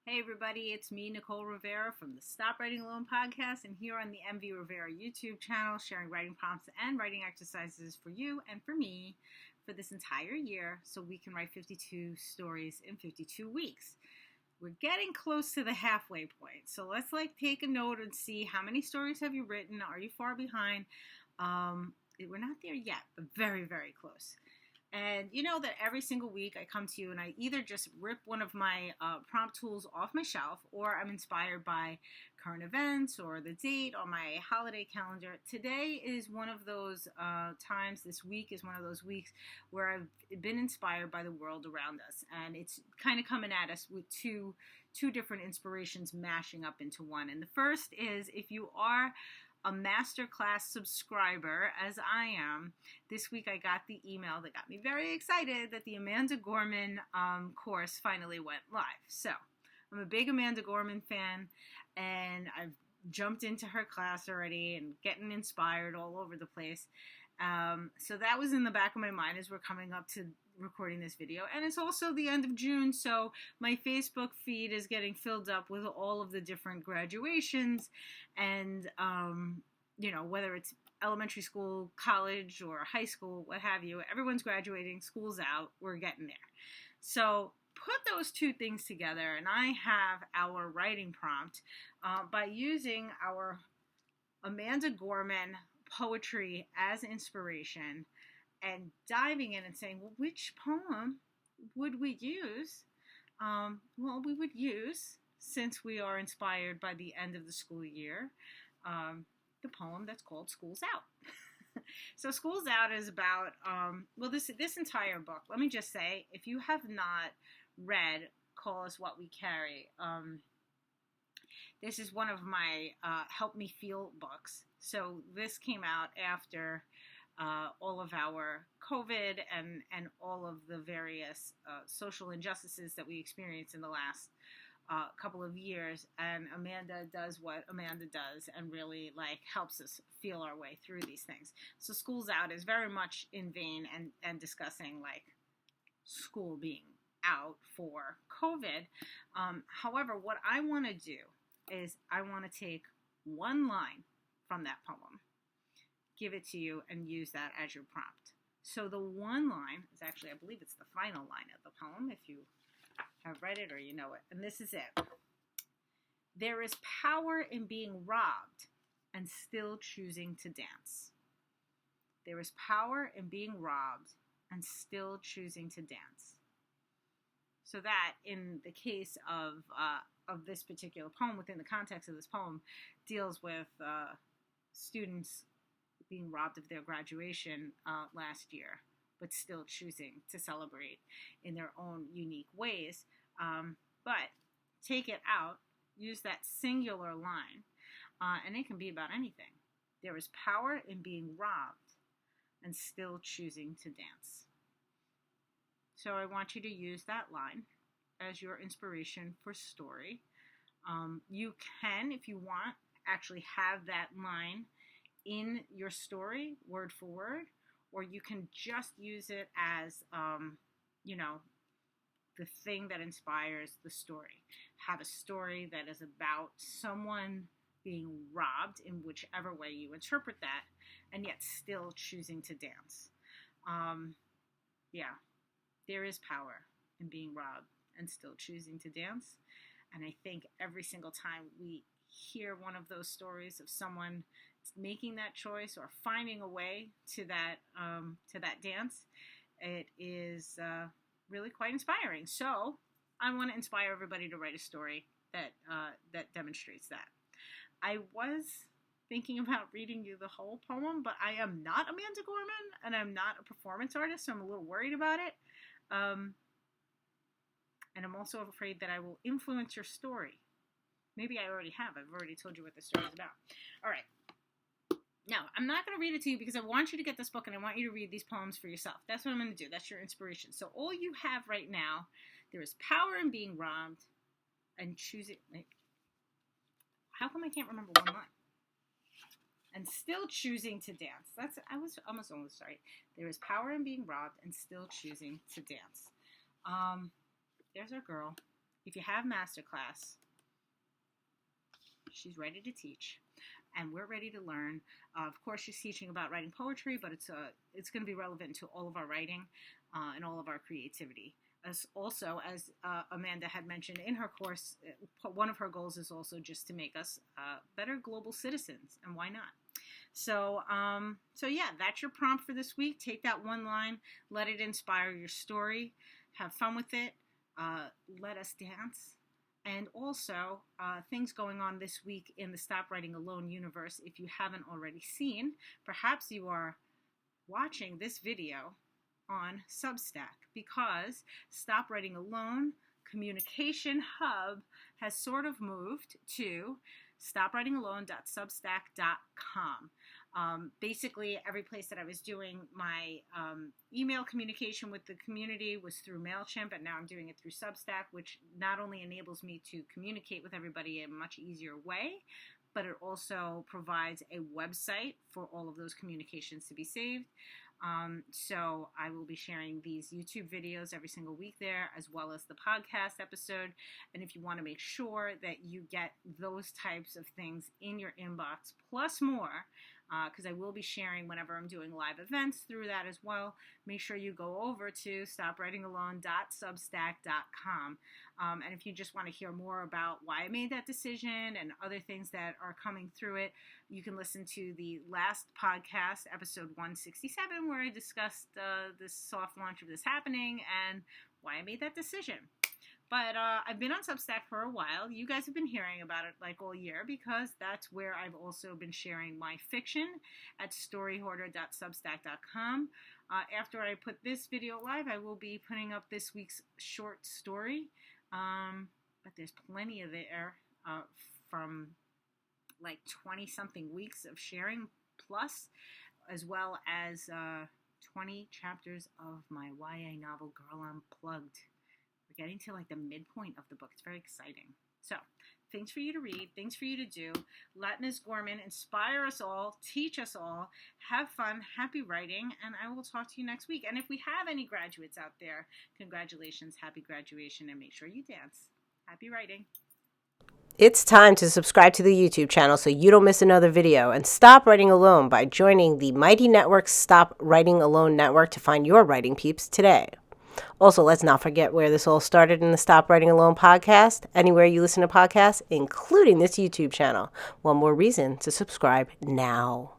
Hey everybody, it's me, Nicole Rivera from the Stop Writing Alone podcast, and here on the MV Rivera YouTube channel, sharing writing prompts and writing exercises for you and for me for this entire year so we can write 52 stories in 52 weeks. We're getting close to the halfway point, so let's take a note and see how many stories have you written. Are you far behind? We're not there yet, but very, very close. And you know that every single week I come to you and I either just rip one of my prompt tools off my shelf, or I'm inspired by current events or the date on my holiday calendar. Today is one of those times, this week is one of those weeks where I've been inspired by the world around us. And it's kind of coming at us with two different inspirations mashing up into one. And the first is, if you are a masterclass subscriber, as I am, this week I got the email that got me very excited that the Amanda Gorman course finally went live. So I'm a big Amanda Gorman fan, and I've jumped into her class already and getting inspired all over the place. So that was in the back of my mind as we're coming up to recording this video. And it's also the end of June, so my Facebook feed is getting filled up with all of the different graduations and whether it's elementary school, college, or high school, what have you, everyone's graduating, school's out, we're getting there. So put those two things together, and I have our writing prompt by using our Amanda Gorman poetry as inspiration and diving in and saying, well, which poem would we use? We would use, since we are inspired by the end of the school year, the poem that's called School's Out. So School's Out is about, this entire book, let me just say, if you have not read Call Us What We Carry, this is one of my Help Me Feel books. So this came out after all of our COVID and all of the various social injustices that we experienced in the last couple of years. And Amanda does what Amanda does and really helps us feel our way through these things. So School's Out is very much in vein and discussing school being out for COVID. However, what I want to do is I want to take one line from that poem, give it to you, and use that as your prompt. So the one line is actually, I believe it's the final line of the poem, if you have read it or you know it. And this is it. There is power in being robbed and still choosing to dance. There is power in being robbed and still choosing to dance. So that, in the case of this particular poem, within the context of this poem, deals with students being robbed of their graduation last year, but still choosing to celebrate in their own unique ways. But take it out, use that singular line, and it can be about anything. There is power in being robbed and still choosing to dance. So I want you to use that line as your inspiration for story. You can, if you want, actually have that line in your story, word for word, or you can just use it as, the thing that inspires the story. Have a story that is about someone being robbed in whichever way you interpret that, and yet still choosing to dance. There is power in being robbed and still choosing to dance. And I think every single time we hear one of those stories of someone making that choice or finding a way to that dance, it is really quite inspiring. So I want to inspire everybody to write a story that demonstrates that. I was thinking about reading you the whole poem, but I am not Amanda Gorman and I'm not a performance artist, so I'm a little worried about it. And I'm also afraid that I will influence your story. Maybe I already have. I've already told you what the story is about. All right. Now, I'm not going to read it to you because I want you to get this book and I want you to read these poems for yourself. That's what I'm going to do. That's your inspiration. So all you have right now, there is power in being robbed and choosing. How come I can't remember one line? And still choosing to dance. I was almost right. There is power in being robbed and still choosing to dance. There's our girl. if you have masterclass, she's ready to teach. And we're ready to learn. Of course, she's teaching about writing poetry, but it's going to be relevant to all of our writing and all of our creativity. As Amanda had mentioned in her course, one of her goals is also just to make us better global citizens, and why not? So yeah, that's your prompt for this week. Take that one line, let it inspire your story, have fun with it, let us dance. And also, things going on this week in the Stop Writing Alone universe. If you haven't already seen, perhaps you are watching this video on Substack, because Stop Writing Alone Communication Hub has sort of moved to stopwritingalone.substack.com. Basically, every place that I was doing my email communication with the community was through MailChimp, and now I'm doing it through Substack, which not only enables me to communicate with everybody in a much easier way, but it also provides a website for all of those communications to be saved. So I will be sharing these YouTube videos every single week there, as well as the podcast episode. And if you want to make sure that you get those types of things in your inbox, plus more, because I will be sharing whenever I'm doing live events through that as well, make sure you go over to stopwritingalone.substack.com. And if you just want to hear more about why I made that decision and other things that are coming through it, you can listen to the last podcast, episode 167, where I discussed this soft launch of this happening and why I made that decision. But I've been on Substack for a while. You guys have been hearing about it like all year, because that's where I've also been sharing my fiction at storyhoarder.substack.com. After I put this video live, I will be putting up this week's short story. But there's plenty of there from like 20-something weeks of sharing, plus, as well as 20 chapters of my YA novel, Girl Unplugged. We're getting to like the midpoint of the book. It's very exciting. So, things for you to read, things for you to do. Let Ms. Gorman inspire us all, teach us all, have fun, happy writing, and I will talk to you next week. And if we have any graduates out there, congratulations, happy graduation, and make sure you dance. Happy writing. It's time to subscribe to the YouTube channel so you don't miss another video, and stop writing alone by joining the Mighty Network's Stop Writing Alone network to find your writing peeps today. Also, let's not forget where this all started in the Stop Writing Alone podcast, anywhere you listen to podcasts, including this YouTube channel. One more reason to subscribe now.